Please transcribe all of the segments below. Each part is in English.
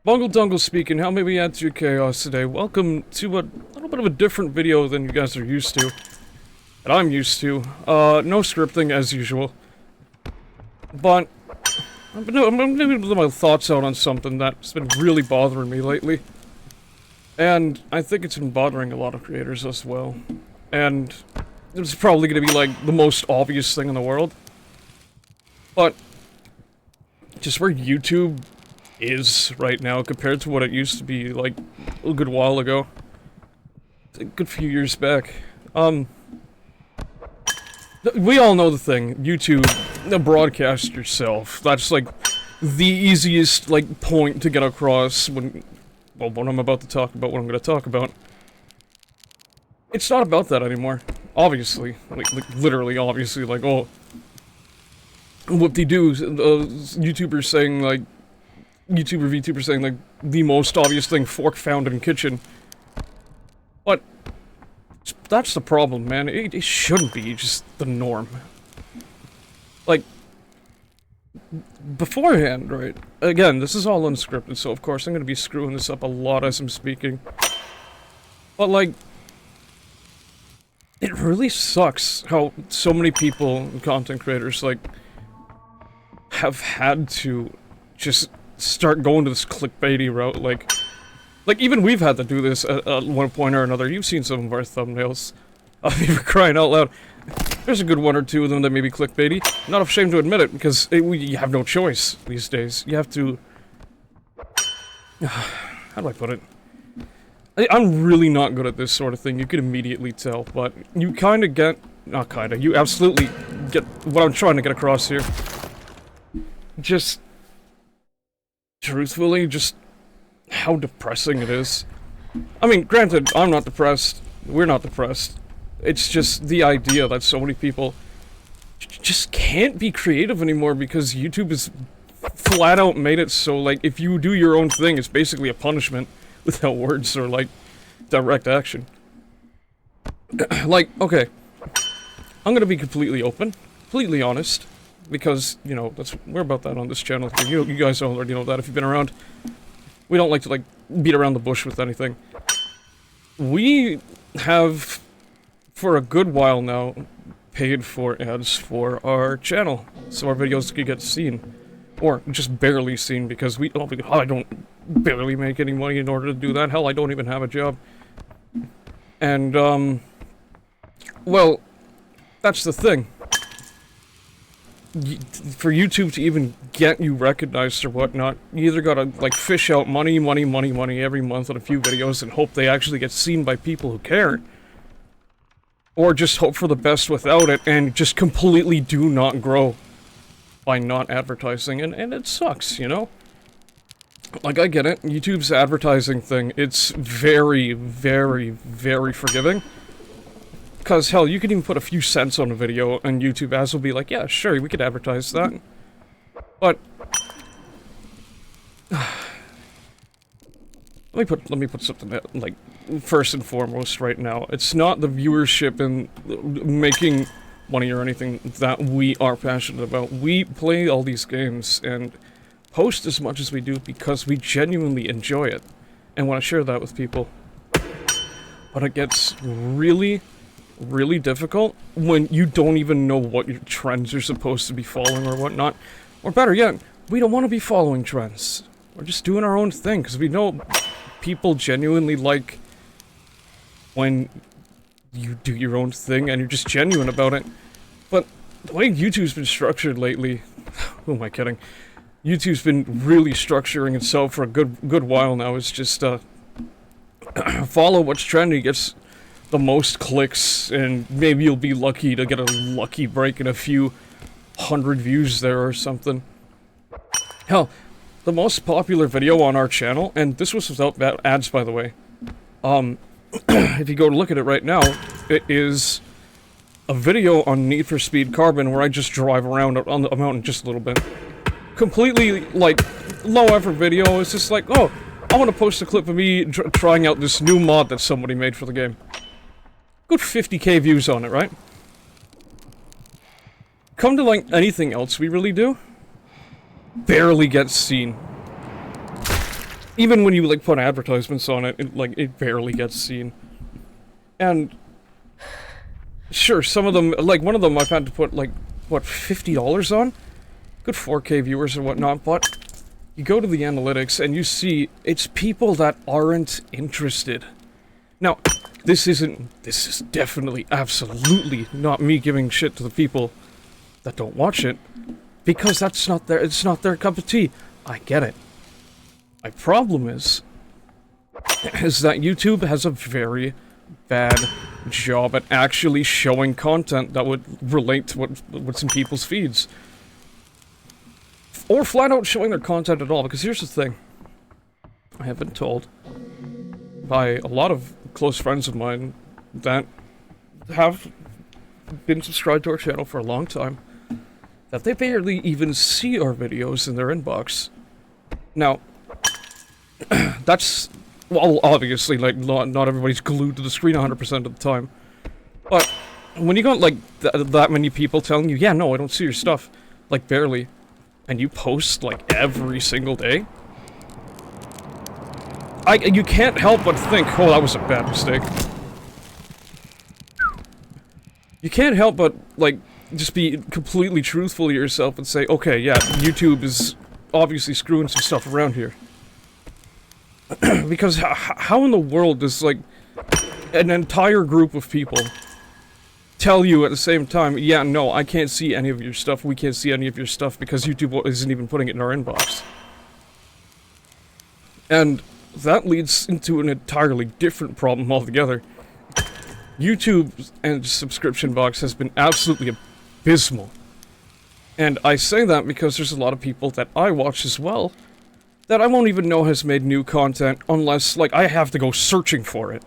Bungle Dungle speaking, how may we add to your chaos today? Welcome to a little bit of a different video than you guys are used to. That I'm used to. No scripting as usual. But, I'm gonna put my thoughts out on something that's been really bothering me lately. And I think it's been bothering a lot of creators as well. And it's probably gonna be like the most obvious thing in the world. But, just where YouTube is right now compared to what it used to be like a good while ago. A good few years back. We all know the thing. YouTube, broadcast yourself. That's like the easiest like point to get across when I'm about to talk about what I'm going to talk about. It's not about that anymore. Obviously. Like literally obviously, like, oh, what they do, YouTubers saying like VTuber saying, like, the most obvious thing, fork found in kitchen. But, that's the problem, man. It shouldn't be just the norm. Like, beforehand, right? Again, this is all unscripted, so of course I'm gonna be screwing this up a lot as I'm speaking. But, like, it really sucks how so many people, content creators, like, have had to just start going to this clickbaity route, like even we've had to do this at one point or another. You've seen some of our thumbnails. For crying out loud. There's a good one or two of them that may be clickbaity. Not ashamed to admit it, because you have no choice these days. You have to... How do I put it? I'm really not good at this sort of thing, you could immediately tell, but you kinda get... Not kinda, you absolutely get what I'm trying to get across here. Just... Truthfully, just how depressing it is. I mean, granted, I'm not depressed. We're not depressed. It's just the idea that so many people just can't be creative anymore because YouTube has flat out made it so, like, if you do your own thing, it's basically a punishment without words or, like, direct action. Like, okay. I'm gonna be completely open, completely honest. Because, you know, we're about that on this channel. You guys already know that if you've been around. We don't like to, like, beat around the bush with anything. We have, for a good while now, paid for ads for our channel. So our videos could get seen. Or just barely seen, because I don't barely make any money in order to do that. Hell, I don't even have a job. And, well, that's the thing. For YouTube to even get you recognized or whatnot, you either gotta, like, fish out money every month on a few videos and hope they actually get seen by people who care. Or just hope for the best without it and just completely do not grow by not advertising, and it sucks, you know? Like, I get it, YouTube's advertising thing, it's very, very, very forgiving. Because, hell, you can even put a few cents on a video, and YouTube ads will be like, yeah, sure, we could advertise that. But... let me put something that, like, first and foremost right now. It's not the viewership and making money or anything that we are passionate about. We play all these games and post as much as we do because we genuinely enjoy it. And want to share that with people. But it gets really difficult when you don't even know what your trends are supposed to be following or whatnot. Or better yet, we don't want to be following trends. We're just doing our own thing, because we know people genuinely like when you do your own thing and you're just genuine about it. But the way YouTube's been structured lately... Who am I kidding? YouTube's been really structuring itself for a good while now. It's just, follow what's trendy, gets the most clicks, and maybe you'll be lucky to get a lucky break in a few hundred views there or something. Hell, the most popular video on our channel, and this was without ads, by the way, if you go to look at it right now, it is a video on Need for Speed Carbon where I just drive around on the mountain just a little bit. Completely, like, low-effort video. It's just like, oh, I want to post a clip of me trying out this new mod that somebody made for the game. Good 50k views on it, right? Come to, like, anything else we really do, barely gets seen. Even when you, like, put advertisements on it, it barely gets seen. And sure, some of them, like, one of them I've had to put, like, what, $50 on? Good 4K viewers and whatnot, but you go to the analytics and you see it's people that aren't interested. Now, this is definitely, absolutely not me giving shit to the people that don't watch it, because it's not their cup of tea. I get it. My problem is that YouTube has a very bad job at actually showing content that would relate to what's in people's feeds. Or flat out showing their content at all, because here's the thing. I have been told by a lot of close friends of mine that have been subscribed to our channel for a long time, that they barely even see our videos in their inbox. Now, that's, well, obviously, like, not everybody's glued to the screen 100% of the time. But when you got, like, that many people telling you, yeah, no, I don't see your stuff, like, barely, and you post, like, every single day, you can't help but think, oh, that was a bad mistake. You can't help but, like, just be completely truthful to yourself and say, okay, yeah, YouTube is obviously screwing some stuff around here. Because how in the world does, like, an entire group of people tell you at the same time, yeah, no, I can't see any of your stuff, we can't see any of your stuff because YouTube isn't even putting it in our inbox. And that leads into an entirely different problem altogether. YouTube and subscription box has been absolutely abysmal. And I say that because there's a lot of people that I watch as well that I won't even know has made new content unless, like, I have to go searching for it.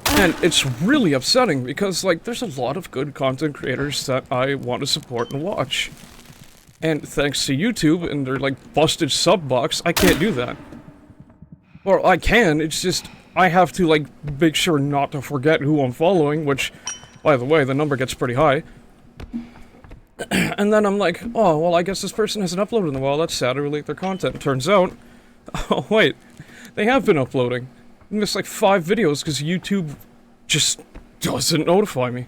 And it's really upsetting because, like, there's a lot of good content creators that I want to support and watch. And thanks to YouTube and their, like, busted sub box, I can't do that. Or I can, it's just, I have to, like, make sure not to forget who I'm following, which, by the way, the number gets pretty high. And then I'm like, oh, well, I guess this person hasn't uploaded in a while, that's sad, I relate their content. Turns out, oh wait, they have been uploading. I missed like 5 videos because YouTube just doesn't notify me.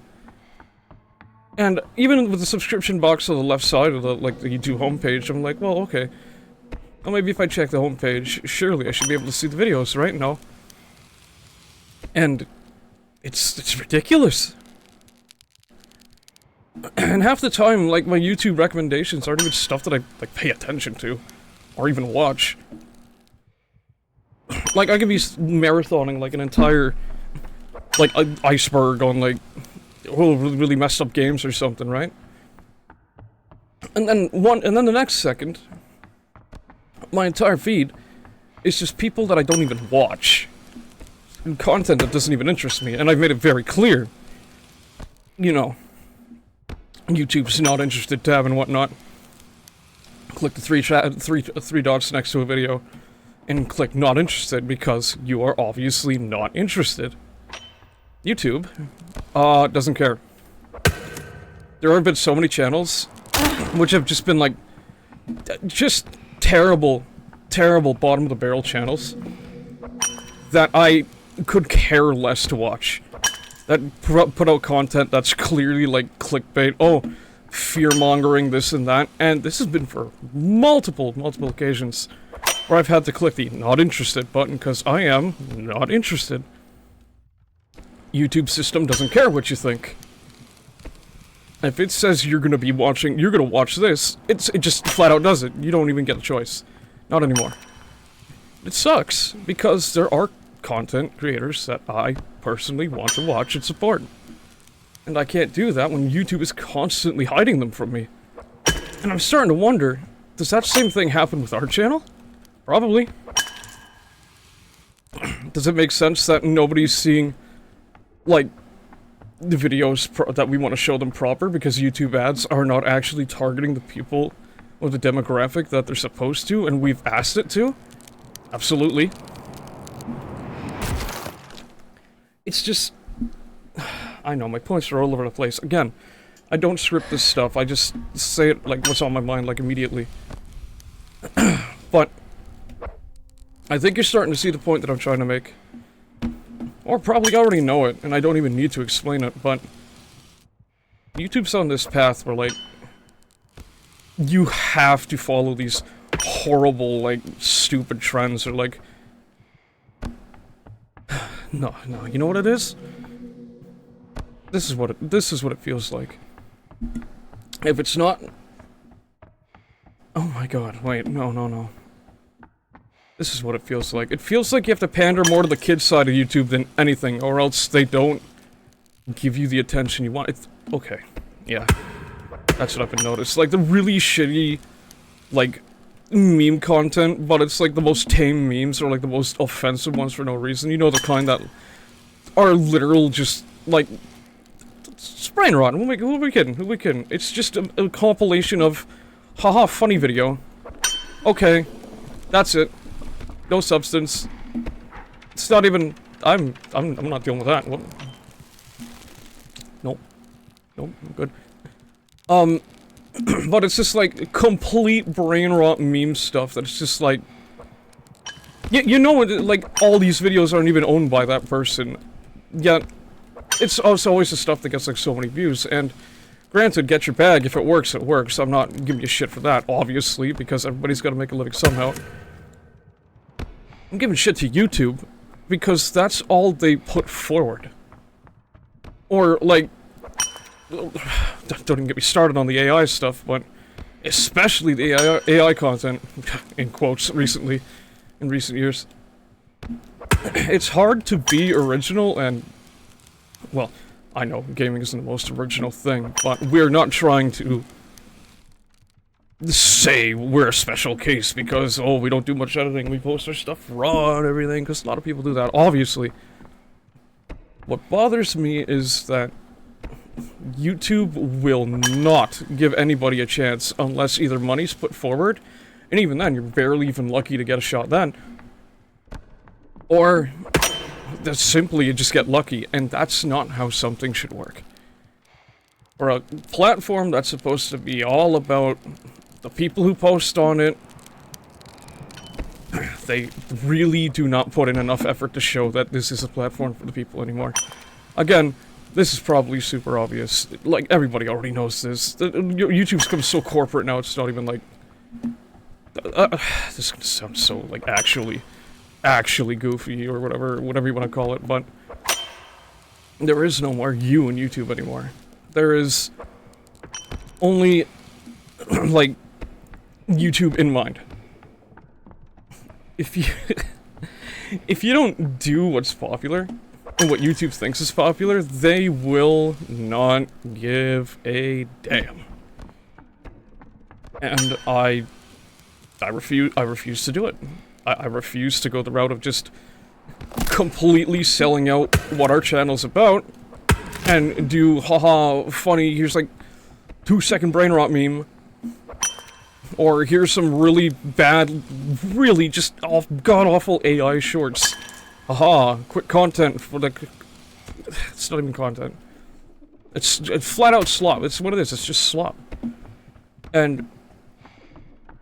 And even with the subscription box on the left side of the, like, the YouTube homepage, I'm like, well, okay. Well, maybe if I check the homepage, surely I should be able to see the videos, right? No. And it's ridiculous. And half the time, like, my YouTube recommendations aren't even stuff that I, like, pay attention to. Or even watch. Like, I could be marathoning, like, an entire, like, iceberg on, like, really messed up games or something, right? And then the next second, my entire feed is just people that I don't even watch. And content that doesn't even interest me, and I've made it very clear. You know, YouTube's not interested tab and whatnot. Click the three dots next to a video, and click not interested because you are obviously not interested. YouTube, doesn't care. There have been so many channels which have just been like, just terrible bottom of the barrel channels that I could care less to watch. That put out content that's clearly like clickbait, oh, fear-mongering, this and that, and this has been for multiple occasions where I've had to click the not interested button because I am not interested. YouTube system doesn't care what you think. If it says you're gonna watch this, it just flat out does it. You don't even get a choice. Not anymore. It sucks, because there are content creators that I personally want to watch and support. And I can't do that when YouTube is constantly hiding them from me. And I'm starting to wonder, does that same thing happen with our channel? Probably. Does it make sense that nobody's seeing, like, the videos that we want to show them proper because YouTube ads are not actually targeting the people or the demographic that they're supposed to, and we've asked it to? Absolutely. It's just... I know, my points are all over the place. Again, I don't script this stuff, I just say it like what's on my mind, like, immediately. But I think you're starting to see the point that I'm trying to make. Or probably already know it, and I don't even need to explain it, but... YouTube's on this path where, like... You have to follow these horrible, like, stupid trends, or like... No, you know what it is? This is what it feels like. If it's not... Oh my god, wait, no. This is what it feels like. It feels like you have to pander more to the kids' side of YouTube than anything, or else they don't give you the attention you want. It's, okay, yeah. That's what I've been noticed. Like, the really shitty, like, meme content, but it's like the most tame memes, or like the most offensive ones for no reason. You know, the kind that are literal just, like... It's brain rot. Who are we kidding? It's just a compilation of, haha, funny video. Okay, that's it. No substance. It's not even. I'm not dealing with that. What? Nope, I'm good. But it's just like complete brain rot meme stuff. That's just like, you know, like all these videos aren't even owned by that person, yet. It's also always the stuff that gets, like, so many views, and granted, get your bag, if it works, it works. I'm not giving you shit for that, obviously, because everybody's gotta make a living somehow. I'm giving shit to YouTube, because that's all they put forward. Or, like... Don't even get me started on the AI stuff, but... Especially the AI content, in quotes, recently, in recent years. It's hard to be original, and... Well, I know, gaming isn't the most original thing, but we're not trying to say we're a special case because, oh, we don't do much editing, we post our stuff raw and everything, because a lot of people do that, obviously. What bothers me is that YouTube will not give anybody a chance unless either money's put forward, and even then, you're barely even lucky to get a shot then, or... that simply you just get lucky, and that's not how something should work. For a platform that's supposed to be all about the people who post on it, they really do not put in enough effort to show that this is a platform for the people anymore. Again, this is probably super obvious. Like, everybody already knows this. YouTube's become so corporate now, it's not even like... this is gonna sound so, like, actually goofy, or whatever you want to call it, but there is no more you in YouTube anymore. There is only, like, YouTube in mind. If you don't do what's popular, and what YouTube thinks is popular, they will not give a damn. And I refuse to do it. I refuse to go the route of just completely selling out what our channel's about and do haha funny, here's like 2-second brain rot meme, or here's some really bad, really just god-awful AI shorts. Haha, quick content for the... It's not even content. It's flat out slop. It's what it is, it's just slop. And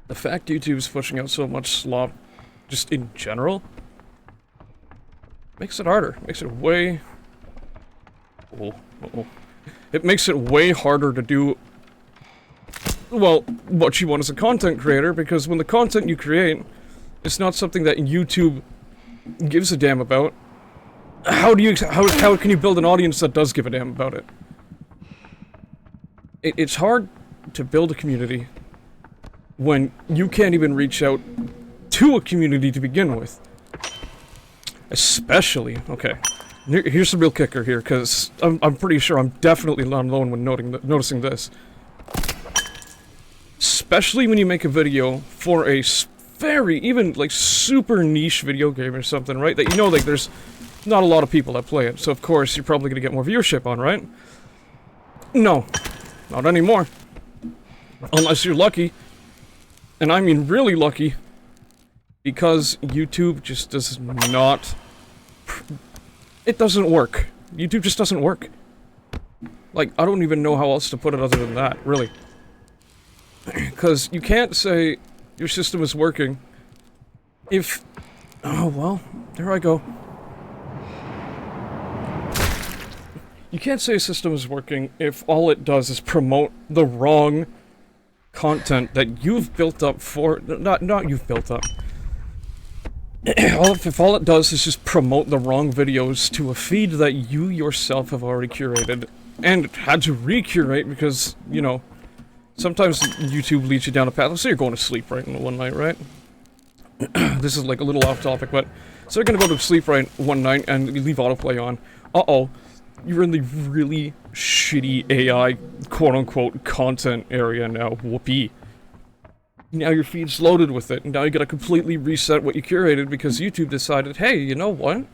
the fact YouTube's pushing out so much slop just in general, makes it harder. Makes it way... It makes it way harder to do, well, what you want as a content creator, because when the content you create is not something that YouTube gives a damn about, how can you build an audience that does give a damn about it? It's hard to build a community when you can't even reach out to a community to begin with. Especially, okay, here's the real kicker here, because I'm pretty sure I'm definitely not alone when noticing this. Especially when you make a video for a very, even, like, super niche video game or something, right? That you know, like, there's not a lot of people that play it, so of course you're probably gonna get more viewership on, right? No, not anymore. Unless you're lucky. And I mean really lucky. Because YouTube just does not... It doesn't work. YouTube just doesn't work. Like, I don't even know how else to put it other than that, really. Because you can't say your system is working if Oh, well, there I go. You can't say a system is working if all it does is promote the wrong content that you've built up for... Not you've built up. If all it does is just promote the wrong videos to a feed that you yourself have already curated and had to re-curate because, you know, sometimes YouTube leads you down a path. Let's say you're going to sleep right in one night, right? This is like a little off topic, but so you're gonna go to sleep right one night and you leave autoplay on. Uh-oh, you're in the really shitty AI quote-unquote content area now. Whoopee. Now your feed's loaded with it, and now you gotta completely reset what you curated because YouTube decided, hey, you know what?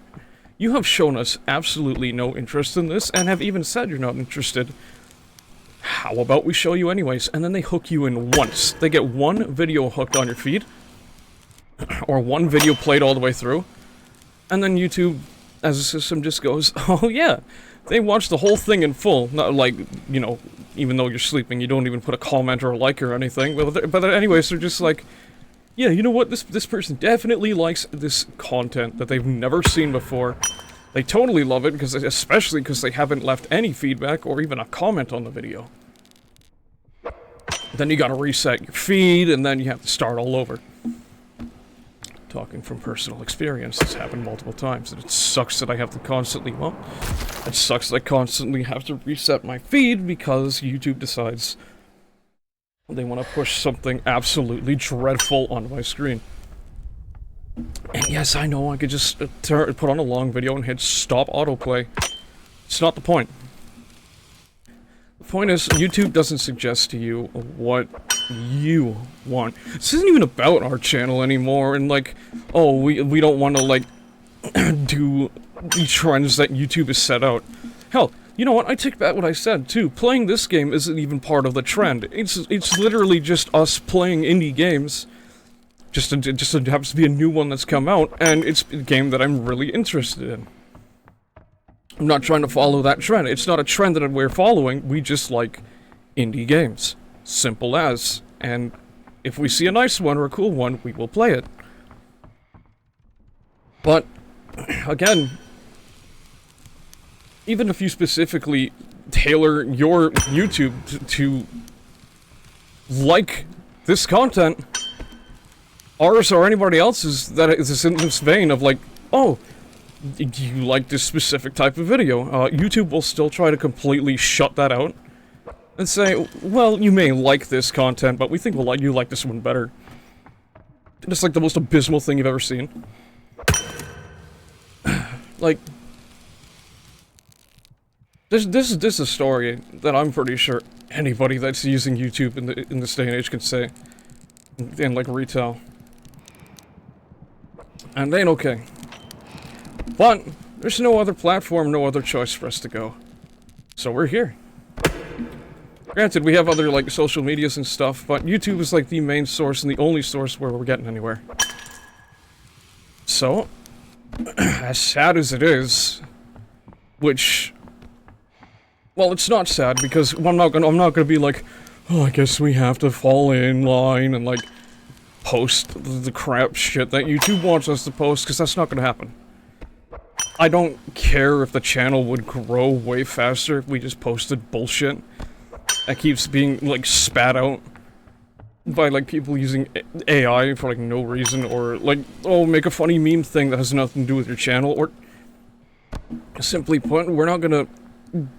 You have shown us absolutely no interest in this, and have even said you're not interested. How about we show you anyways? And then they hook you in once. They get one video hooked on your feed, or one video played all the way through, and then YouTube, as a system, just goes, oh yeah, they watch the whole thing in full. Not like, you know, even though you're sleeping, you don't even put a comment or a like or anything, but anyways, they're just like, yeah, you know what, this person definitely likes this content that they've never seen before. They totally love it, because especially because they haven't left any feedback or even a comment on the video. Then you gotta reset your feed, and then you have to start all over. Talking from personal experience, it's happened multiple times, and it sucks that I have to constantly, well, it sucks that I constantly have to reset my feed because YouTube decides they want to push something absolutely dreadful onto my screen. And yes, I know I could just put on a long video and hit stop autoplay. It's not the point. The point is, YouTube doesn't suggest to you what you want. This isn't even about our channel anymore, and like, oh, we don't want to, like, do the trends that YouTube has set out. Hell, you know what, I take back what I said, too. Playing this game isn't even part of the trend. It's literally just us playing indie games. Just happens to be a new one that's come out, and it's a game that I'm really interested in. I'm not trying to follow that trend. It's not a trend that we're following, we just like indie games. Simple as. And if we see a nice one or a cool one, we will play it. But, again, even if you specifically tailor your YouTube to like this content, ours or anybody else's, that is in this vein of like, oh, do you like this specific type of video? YouTube will still try to completely shut that out and say, well, you may like this content, but we think you like this one better. It's like the most abysmal thing you've ever seen. Like, this is a story that I'm pretty sure anybody that's using YouTube in this day and age can say, in like retail. And they ain't okay. But there's no other platform, no other choice for us to go. So we're here. Granted, we have other, like, social medias and stuff, but YouTube is, like, the main source and the only source where we're getting anywhere. So, as sad as it is, which, well, it's not sad, because I'm not gonna be like, oh, I guess we have to fall in line and, like, post the crap shit that YouTube wants us to post, because that's not gonna happen. I don't care if the channel would grow way faster if we just posted bullshit that keeps being, like, spat out by, like, people using AI for, like, no reason, or, like, oh, make a funny meme thing that has nothing to do with your channel, or, simply put, we're not gonna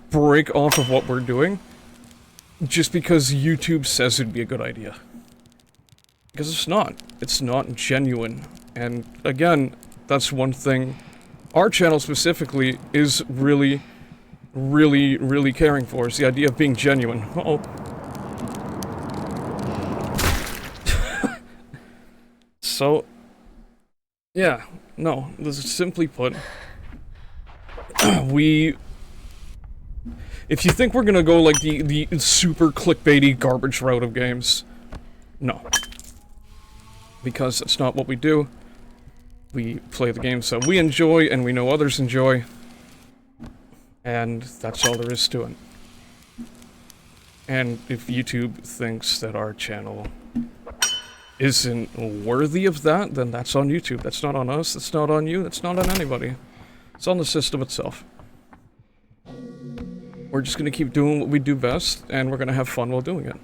break off of what we're doing just because YouTube says it'd be a good idea. Because it's not. It's not genuine. And, again, that's one thing our channel specifically is really, really, really caring for, is the idea of being genuine. Uh-oh. So, yeah, no, this is simply put, if you think we're gonna go like the super clickbaity garbage route of games, no. Because that's not what we do. We play the games that we enjoy and we know others enjoy. And that's all there is to it. And if YouTube thinks that our channel isn't worthy of that, then that's on YouTube. That's not on us, that's not on you, that's not on anybody. It's on the system itself. We're just gonna keep doing what we do best, and we're gonna have fun while doing it.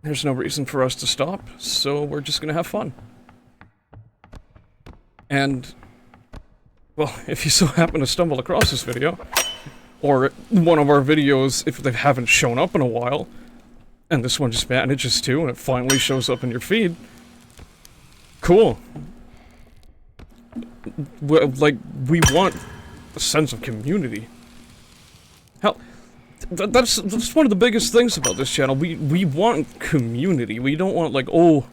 There's no reason for us to stop, so we're just gonna have fun. And, well, if you so happen to stumble across this video, or one of our videos, if they haven't shown up in a while, and this one just manages to, and it finally shows up in your feed, cool. Like, we want a sense of community. Hell, that's one of the biggest things about this channel. We want community. We don't want, like, oh,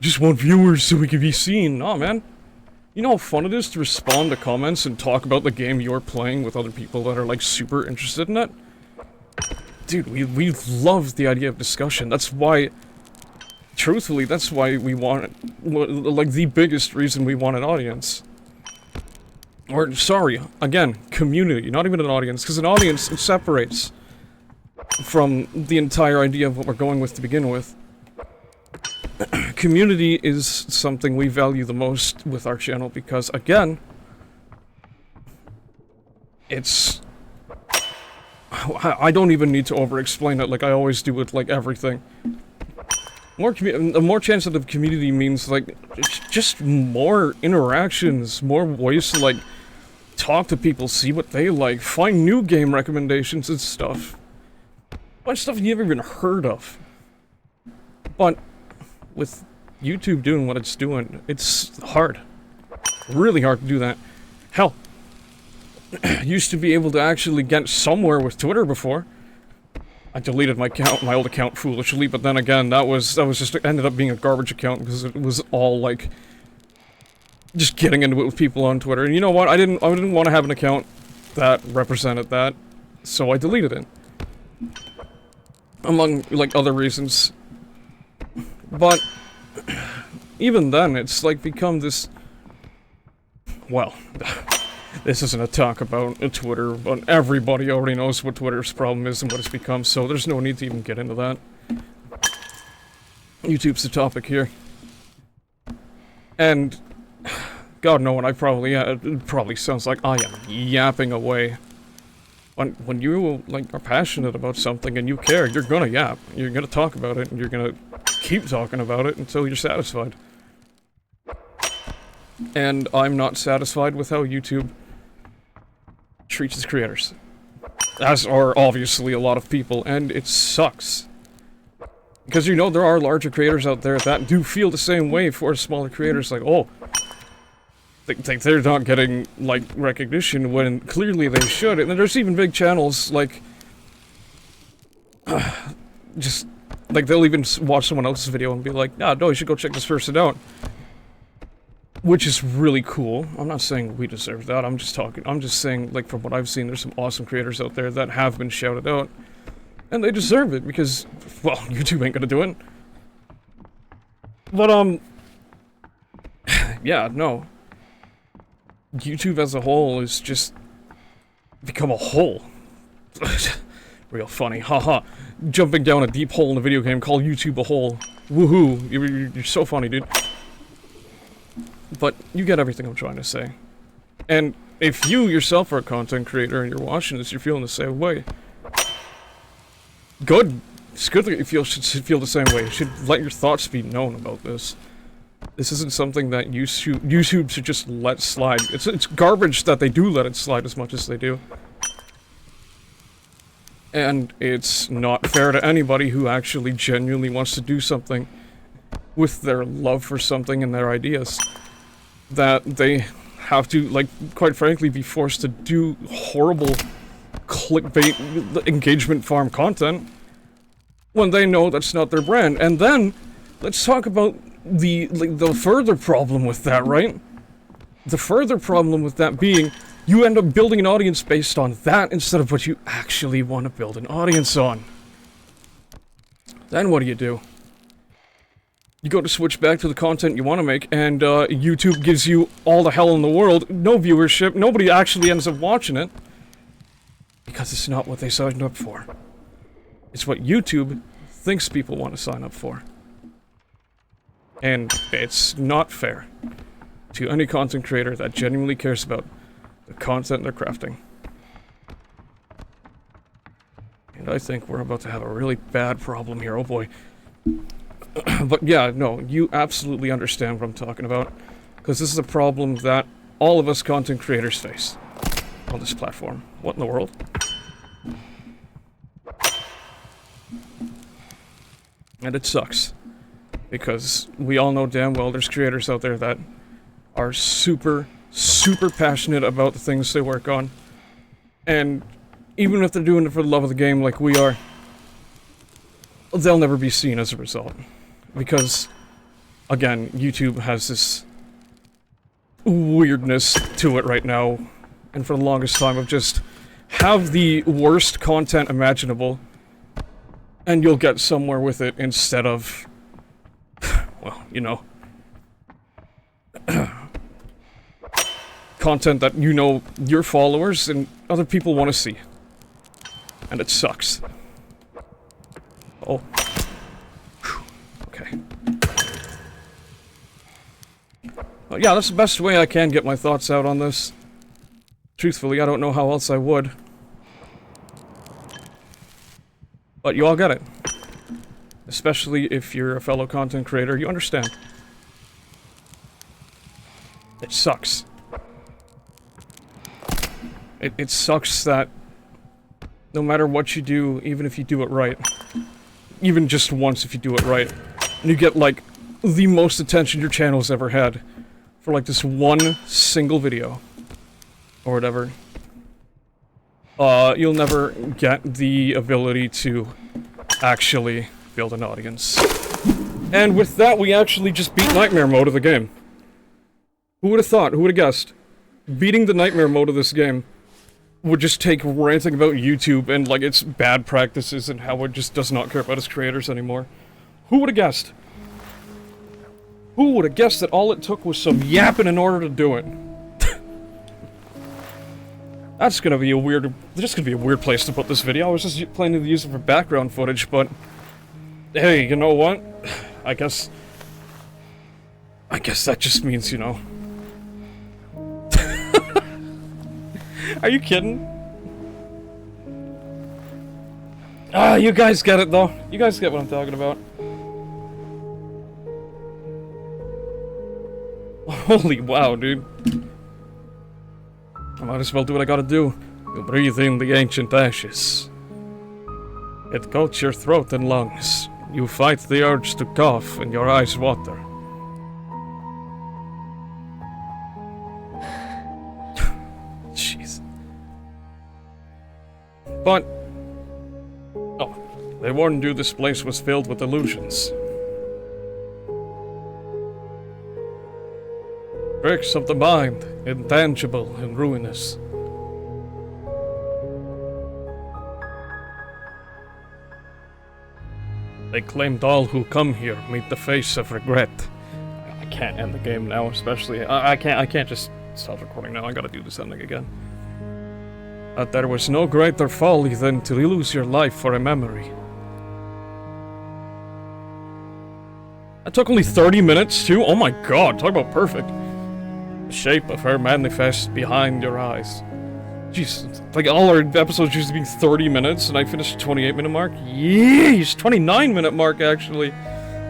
just want viewers so we can be seen. Nah, man. You know how fun it is to respond to comments and talk about the game you're playing with other people that are, like, super interested in it? Dude, we love the idea of discussion. That's why, truthfully, that's why we want it. Like, the biggest reason we want an audience. Or, sorry, again, community, not even an audience, because an audience, it separates from the entire idea of what we're going with to begin with. Community is something we value the most with our channel because, again, it's... I don't even need to over-explain it like I always do with, like, everything. The more chance of community means, like, just more interactions, more ways to, like, talk to people, see what they like, find new game recommendations and stuff. A bunch of stuff you never even heard of. But with YouTube doing what it's doing, it's hard. Really hard to do that. Hell, used to be able to actually get somewhere with Twitter before. I deleted my account, my old account foolishly, but then again, that was just ended up being a garbage account because it was all like just getting into it with people on Twitter. And you know what? I didn't want to have an account that represented that, so I deleted it. Among like other reasons. But even then, it's like become this. Well, this isn't a talk about Twitter, but everybody already knows what Twitter's problem is and what it's become, so there's no need to even get into that. YouTube's the topic here. And, God knowing, it probably sounds like I am yapping away. When you, like, are passionate about something and you care, you're gonna yap. You're gonna talk about it, and you're gonna keep talking about it until you're satisfied. And I'm not satisfied with how YouTube treats its creators. As are obviously a lot of people, and it sucks. Because you know there are larger creators out there that do feel the same way for smaller creators, like, oh, they're not getting, like, recognition when clearly they should. And then there's even big channels, like, just, like, they'll even watch someone else's video and be like, ah, no, you should go check this person out. Which is really cool. I'm not saying we deserve that, I'm just saying, like, from what I've seen, there's some awesome creators out there that have been shouted out. And they deserve it, because, well, YouTube ain't gonna do it. But, yeah, no. YouTube as a whole is just become a hole. Real funny, haha. Jumping down a deep hole in a video game called YouTube a hole. Woohoo, you're so funny, dude. But you get everything I'm trying to say. And if you yourself are a content creator and you're watching this, you're feeling the same way. Good. It's good that you should feel the same way. You should let your thoughts be known about this. This isn't something that YouTube should just let slide. It's garbage that they do let it slide as much as they do. And it's not fair to anybody who actually genuinely wants to do something with their love for something and their ideas. That they have to, like, quite frankly, be forced to do horrible clickbait engagement farm content when they know that's not their brand. And then, let's talk about the further problem with that, right? The further problem with that being, you end up building an audience based on that instead of what you actually want to build an audience on. Then what do? You go to switch back to the content you want to make, and YouTube gives you all the hell in the world, no viewership, nobody actually ends up watching it. Because it's not what they signed up for. It's what YouTube thinks people want to sign up for. And it's not fair to any content creator that genuinely cares about the content they're crafting. And I think we're about to have a really bad problem here, oh boy. But yeah, no, you absolutely understand what I'm talking about. Because this is a problem that all of us content creators face on this platform. What in the world? And it sucks. Because we all know damn well there's creators out there that are super, super passionate about the things they work on. And even if they're doing it for the love of the game like we are, they'll never be seen as a result. Because, again, YouTube has this weirdness to it right now. And for the longest time of just have the worst content imaginable and you'll get somewhere with it instead of, well, you know, content that you know your followers and other people want to see. And it sucks. Oh. Okay. Well, yeah, that's the best way I can get my thoughts out on this. Truthfully, I don't know how else I would. But you all get it. Especially if you're a fellow content creator, you understand. It sucks. It sucks that no matter what you do, even if you do it right, even just once if you do it right, and you get, like, the most attention your channel's ever had for, like, this one single video, or whatever, you'll never get the ability to actually build an audience. And with that, we actually just beat Nightmare Mode of the game. Who would have thought? Who would have guessed? Beating the Nightmare Mode of this game would just take ranting about YouTube and, like, its bad practices and how it just does not care about its creators anymore. Who would have guessed? Who would have guessed that all it took was some yapping in order to do it? That's gonna be a weird... Just gonna be a weird place to put this video. I was just planning to use it for background footage, but... Hey, you know what? I guess that just means, you know... Are you kidding? Ah, you guys get it, though. You guys get what I'm talking about. Holy wow, dude. I might as well do what I gotta do. You breathe in the ancient ashes. It coats your throat and lungs. You fight the urge to cough and your eyes water. Jeez. But... oh, they warned you this place was filled with illusions. Tricks of the mind, intangible and ruinous. They claimed all who come here meet the face of regret. I can't end the game now, especially. I can't just stop recording now. I gotta do this ending again. But there was no greater folly than to lose your life for a memory. That took only 30 minutes too? Oh my god, talk about perfect. The shape of her manifests behind your eyes. Jeez, like all our episodes used to be 30 minutes and I finished 28-minute mark? Yeesh, 29-minute mark actually.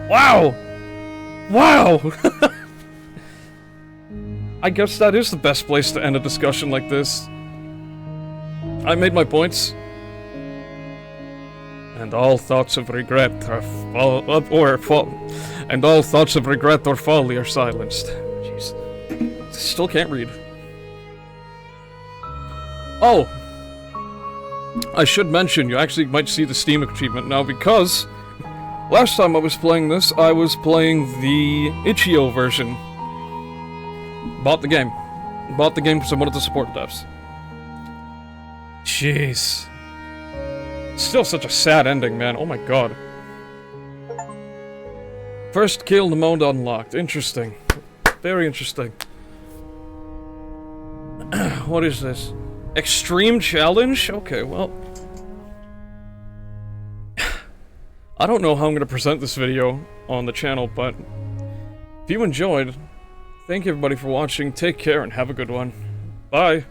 Wow! Wow! I guess that is the best place to end a discussion like this. I made my points. And all thoughts of regret are and all thoughts of regret or folly are silenced. Jeez. Still can't read. Oh! I should mention, you actually might see the Steam achievement now because last time I was playing this, I was playing the itch.io version. Bought the game. Bought the game because I wanted to support devs. Jeez. Still such a sad ending, man. Oh my god. First kill, the mode unlocked. Interesting. Very interesting. What is this? Extreme challenge? Okay, well... I don't know how I'm gonna present this video on the channel, but... If you enjoyed, thank you everybody for watching, take care and have a good one. Bye!